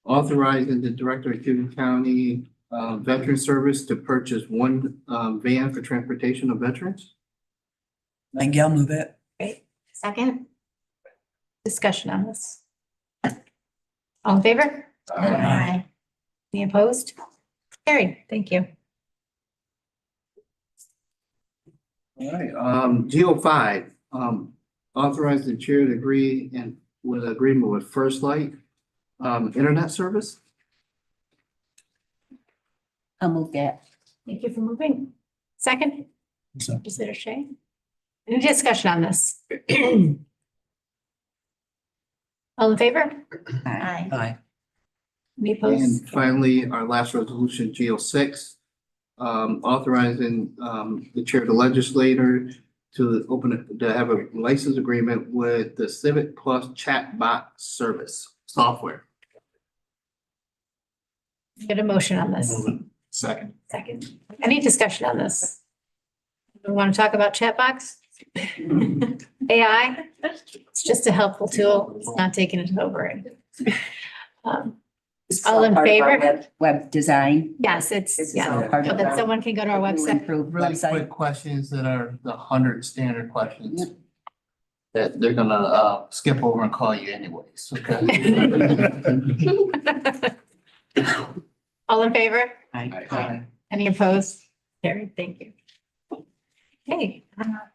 authorizing the director of Cayuga County Veteran Service to purchase 1 van for transportation of veterans. Thank you, I'll move it. Great, Second? discussion on this. All in favor? Aye. Any opposed? Carried, thank you. All right, GO5, authorize the chair to agree and with agreement with First Light internet service. I'll move that. Thank you for moving. Second, Second. Legislator Shea. Any discussion on this? All in favor? Aye. Aye. Any opposed? And finally, our last resolution, GO6, authorizing the chair of the legislator to to have a license agreement with the Civic Plus chatbot service software. Get a motion on this. Second. Second. Any discussion on this? We want to talk about chat box? AI? It's just a helpful tool. It's not taking it over. All in Part of our favor? Web design. Yes, This it's, is yeah, all part so of that our- someone can go to our website. Improve Like website. quick questions that are the 100 standard questions that they're gonna skip over and call you anyways, okay? All in favor? Aye. Any opposed? Carried, thank you. Okay,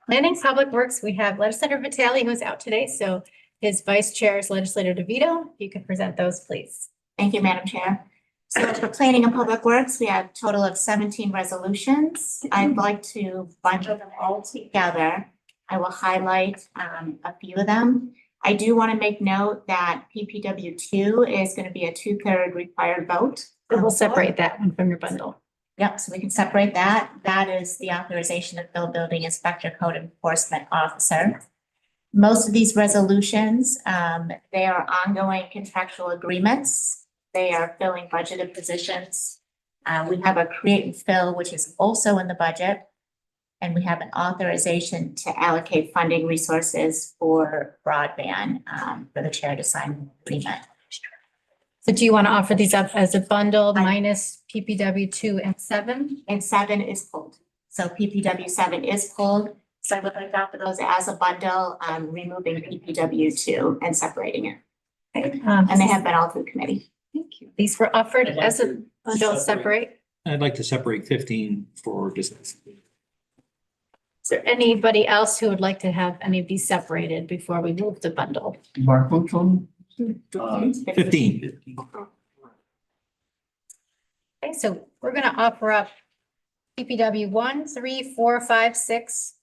Planning Public Works, we have Legislator Vitale who's out today, so his vice chair is Legislator DeVito. If you could present those, please. Thank you, Madam Chair. So for Planning and Public Works, we have a total of 17 resolutions. I'd like to bundle them all together. I will highlight a few of them. I do want to make note that PPW2 is going to be a 2/3 required vote. And we'll separate that one from your bundle. Yep, so we can separate that. That is the authorization of Bill Building Inspector Code Enforcement Officer. Most of these resolutions, they are ongoing contractual agreements. They are filling budgeted positions. We have a create and fill, which is also in the budget. And we have an authorization to allocate funding resources for broadband, for the chair to sign an agreement. So do you want to offer these up as a bundle I- minus PPW 2 and 7? And 7 is pulled. So PPW 7 is pulled. So I would like to offer those as a bundle, removing PPW 2 and separating it. And they have been all through committee. Thank you. These were offered as a bundle separate. I'd like to separate 15 for distance. Is there anybody else who would like to have any of these separated before we move the bundle? Mark, which one? 15. Okay, so we're gonna offer up PPW 1, 3, 4, 5, 6,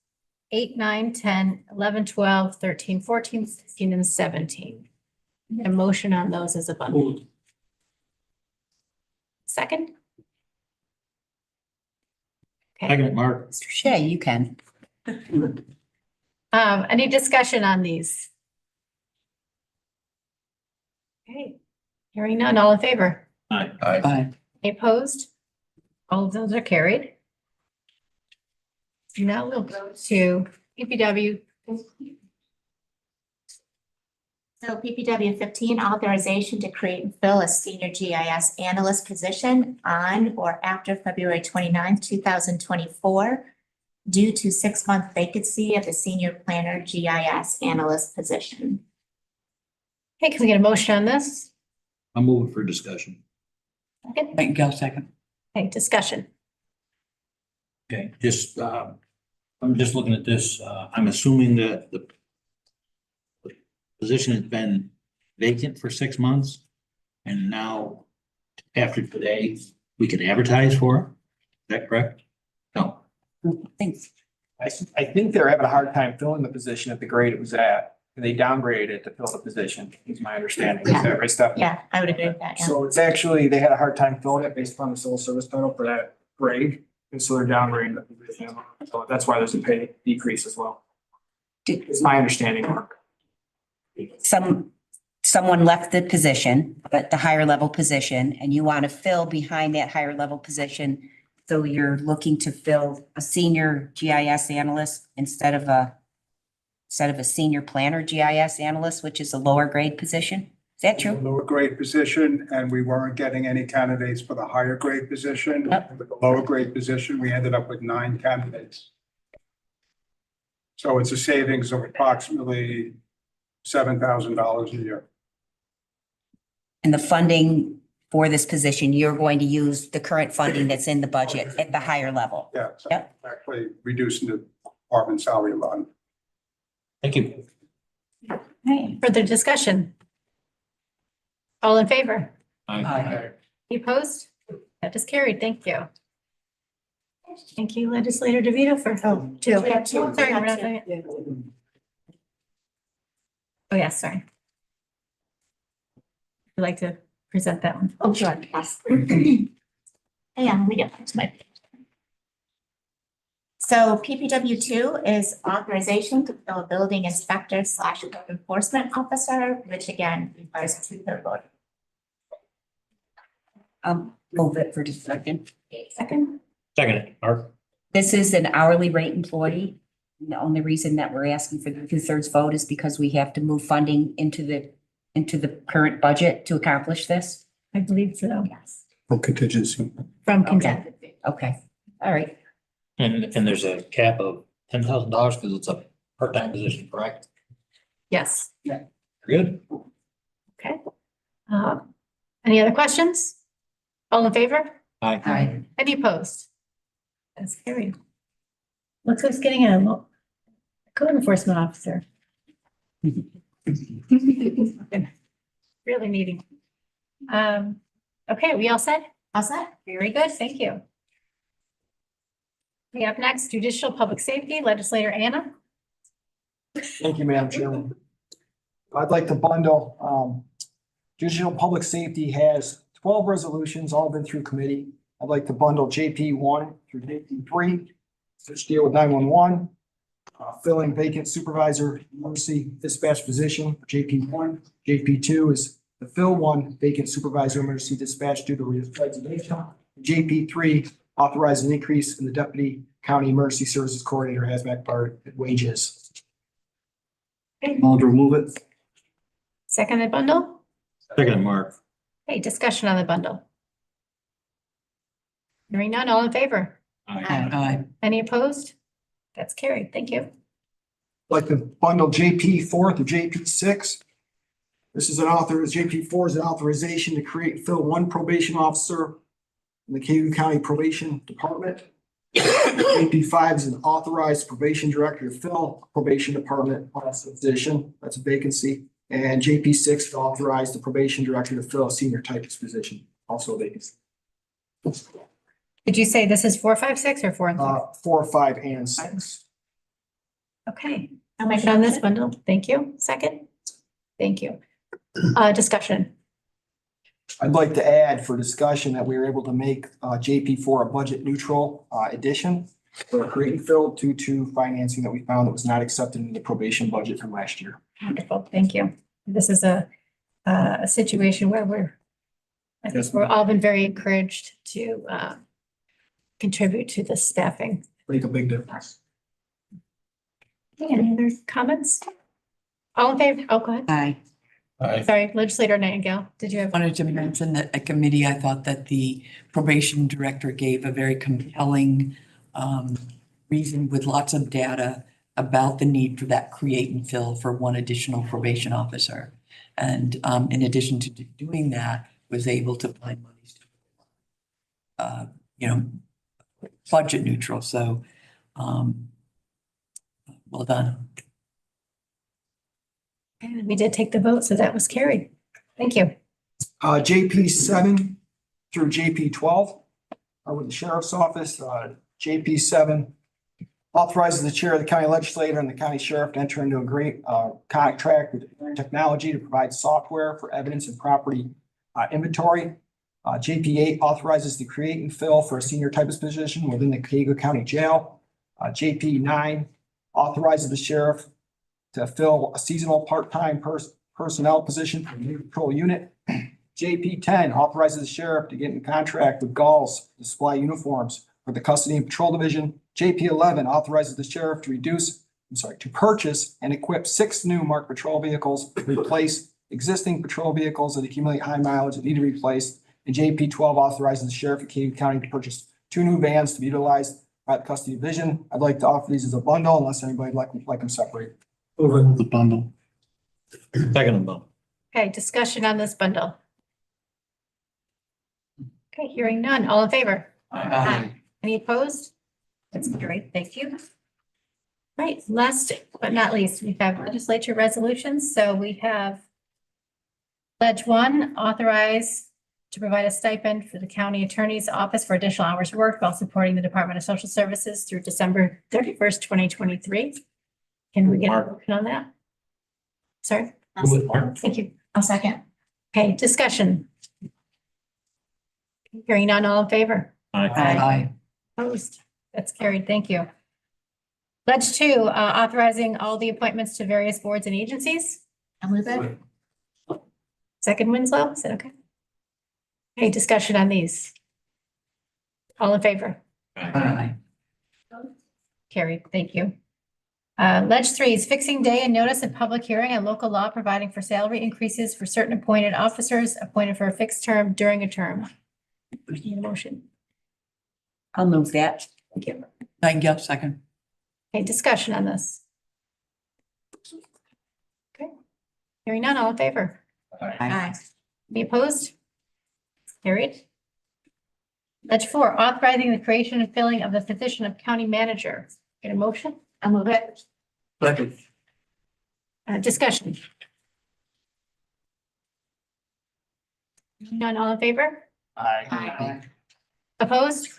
8, 9, 10, 11, 12, 13, 14, 16, and 17. A motion on those as a bundle. Second? Second, Mark. Mr. Shea, you can. Any discussion on these? Okay, hearing none, all in favor? Aye. Any opposed? All of those are carried. Now we'll go to PPW. So PPW 15, authorization to create and fill a senior GIS analyst position on or after February 29th, 2024, due to 6-month vacancy of the senior planner GIS analyst position. Okay, can we get a motion on this? I'm moving for discussion. Okay, Thank you, second. discussion. Okay, I'm just looking at this, I'm assuming that the position has been vacant for 6 months. And now, after today, we can advertise for it. Is that correct? No. Thanks. I think they're having a hard time filling the position at the grade it was at. And they downgraded it to fill the position, is my understanding. Is that right, Stephanie? Yeah, I would agree with that, yeah. So it's actually, they had a hard time filling it based upon the civil service title for that grade. And so they're downgrading the position. So that's why there's a pay decrease as well. Is my understanding, Mark. Someone left the position, but the higher level position, and you want to fill behind that higher level position. So you're looking to fill a senior GIS analyst instead of a senior planner GIS analyst, which is a lower grade position. Is that true? Lower grade position, and we weren't getting any candidates for the higher grade position. Yep. And with the lower grade position, we ended up with 9 candidates. So it's a savings of approximately $7,000 a year. And the funding for this position, you're going to use the current funding that's in the budget at the higher level. Yeah, so Yep. actually reducing the department salary a lot. Thank you. Okay, further discussion? All in favor? Aye. Any opposed? That is carried. Thank you. Thank you, Legislator DeVito for, two. We have two. Oh, sorry, We have we're not two. done yet. Oh, yeah, sorry. Would you like to present that one? Oh, sure, yes. Hang on, let me get back to my. So PPW 2 is authorization to fill a building inspector / code enforcement officer, which again requires a 2/3 vote. Move it for just a second. Second? Second, Mark. This is an hourly rate employee. And the only reason that we're asking for the 2/3 vote is because we have to move funding into the current budget to accomplish this. I believe so. Yes. For contingency. From consent. Okay, all right. And there's a cap of $10,000 because it's a part-time position, correct? Yes. Good. Okay. Any other questions? All in favor? Aye. Any opposed? That's carried. Look who's getting a code enforcement officer. Really needing. Okay, we all set? All set? Very good, thank you. We have next judicial public safety, legislator Anna. Thank you, Madam Chairman. I'd like to bundle, judicial public safety has 12 resolutions, all been through committee. I'd like to bundle JP 1 through JP 3, which deal with 911. Filling vacant supervisor emergency dispatch position, JP 1. JP 2 is the fill 1 vacant supervisor emergency dispatch due to resignation. JP 3 authorize an increase in the deputy county emergency services coordinator hazmat part wages. I'll remove it. Seconded bundle? Second, Mark. Hey, discussion on the bundle. Hearing none, all in favor? Aye. Any opposed? That's carried, thank you. I'd like to bundle JP 4 through JP 6. This is JP 4 is an authorization to create and fill 1 probation officer in the Cayuga County Probation Department. JP 5 is an authorized probation director to fill probation department position. That's a vacancy. And JP 6 is authorized the probation director to fill a senior typist position, also a vacancy. Did you say this is 4, 5, 6 or 4 and 6? 4, 5, and 6. Okay, I'll make motion on this bundle, thank you. Second? Thank you. Discussion. I'd like to add for discussion that we were able to make JP 4 a budget neutral addition. for create and fill due to financing that we found that was not accepted in the probation budget from last year. Wonderful, thank you. This is a situation where I think we're all been very encouraged to contribute to the staffing. Make a big difference. Any other comments? All in favor? Oh, go ahead. Aye. Sorry, Legislator Nightingale, did you have? Wanted to mention that at committee, I thought that the probation director gave a very compelling reason with lots of data about the need for that create and fill for one additional probation officer. And in addition to doing that, was able to find monies to, budget neutral. So well done. And we did take the vote, so that was carried. Thank you. JP 7 through JP 12 are with the sheriff's office. JP 7 authorizes the chair of the county legislator and the county sheriff to enter into a great contract with technology to provide software for evidence and property inventory. JP 8 authorizes the create and fill for a senior typist position within the Cayuga County Jail. JP 9 authorizes the sheriff to fill a seasonal part-time personnel position for the new patrol unit. JP 10 authorizes the sheriff to get in contract with Galls to supply uniforms for the custody and patrol division. JP 11 authorizes the sheriff to purchase and equip 6 new marked patrol vehicles, replace existing patrol vehicles that accumulate high mileage that need to be replaced. And JP 12 authorizes the sheriff of Cayuga County to purchase 2 new vans to be utilized by the custody division. I'd like to offer these as a bundle unless anybody like them separate. Over the bundle. Second bundle. Okay, discussion on this bundle. Okay, hearing none. All in favor? Aye. Any opposed? That's great. Thank you. Right, last but not least, we have legislature resolutions. So we have Pledge 1, authorize to provide a stipend for the county attorney's office for additional hours worked while supporting the Department of Social Services through December 31st, 2023. Can we get a motion on that? Sorry? Thank you. I'll second. Okay, discussion. Hearing none, all in favor? Aye. Opposed? That's carried. Thank you. Pledge 2, authorizing all the appointments to various boards and agencies. I'll move it. Second, Winslow, is that okay? Any discussion on these? All in favor? Aye. Carried. Thank you. Ledge 3 is fixing day and notice of public hearing and local law providing for salary increases for certain appointed officers appointed for a fixed term during a term. Need a motion? I'll move that. Thank you. Nightingale, second. Okay, discussion on this. Okay. Hearing none, all in favor? Aye. Any opposed? Carried. Ledge 4, authorizing the creation and filling of the position of county manager. Get a motion? I'll move it. Second. Discussion. None, all in favor? Aye. Opposed?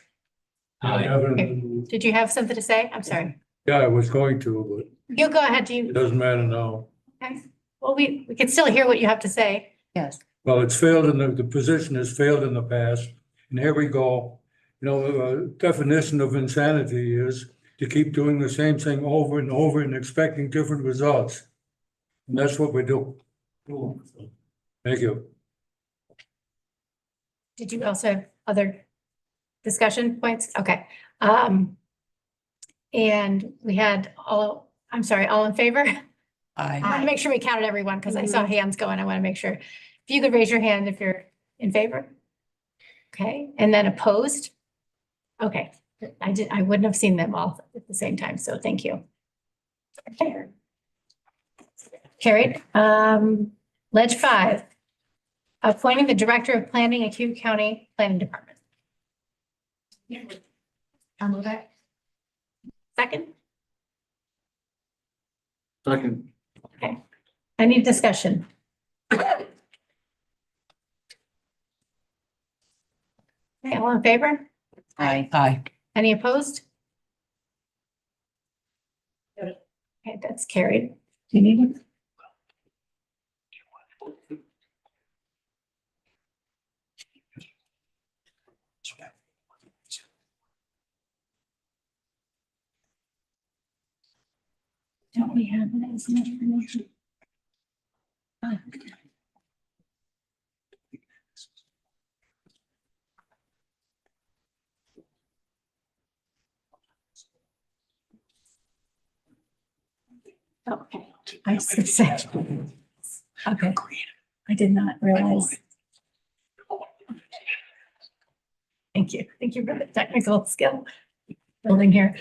Aye. Did you have something to say? I'm sorry. Yeah, I was going to, You go ahead, do but you? it doesn't matter now. Okay. Well, we can still hear what you have to say. Yes. Well, it's failed the position has failed in the past, and here we go. You know, definition of insanity is to keep doing the same thing over and over and expecting different results. And that's what we do. Thank you. Did you also have other discussion points? Okay. And we had all in favor? I Aye. want to make sure we counted everyone because I saw hands going. I want to make sure. If you could raise your hand if you're in favor. Okay, and then opposed? Okay, I wouldn't have seen them all at the same time, so thank you. Okay. Carried. Ledge 5, appointing the Director of Planning at Cayuga County Planning Department. I'll move it. Second, Second. any discussion? Okay, all in favor? Aye. Aye. Any opposed? Okay, that's carried. Do you need it? we have it as an information. Okay, I see. Okay, I did not realize. Thank you. Thank you for the technical skill building here.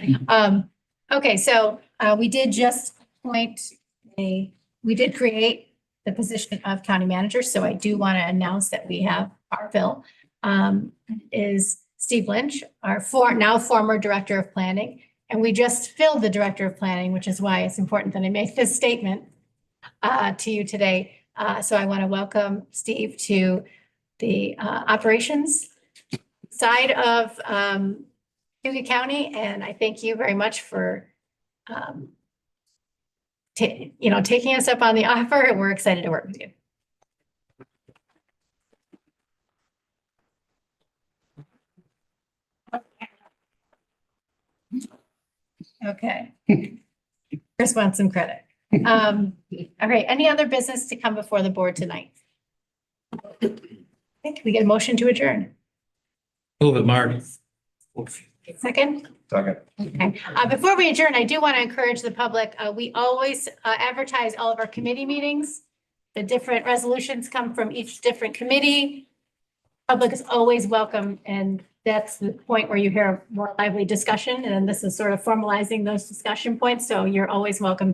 Okay, so we did just we did create the position of county manager, so I do want to announce that we have our fill is Steve Lynch, our now former director of planning. And we just filled the director of planning, which is why it's important that I make this statement to you today. So I want to welcome Steve to the operations side of Cayuga County, and I thank you very much for taking us up on the offer, and we're excited to work with you. Okay. Chris wants some credit. All right, any other business to come before the board tonight? I think we get a motion to adjourn. Move it, Mark. Second? Second. Okay. Before we adjourn, I do want to encourage the public. We always advertise all of our committee meetings. The different resolutions come from each different committee. Public is always welcome, and that's the point where you hear more lively discussion. And this is sort of formalizing those discussion points. So you're always welcome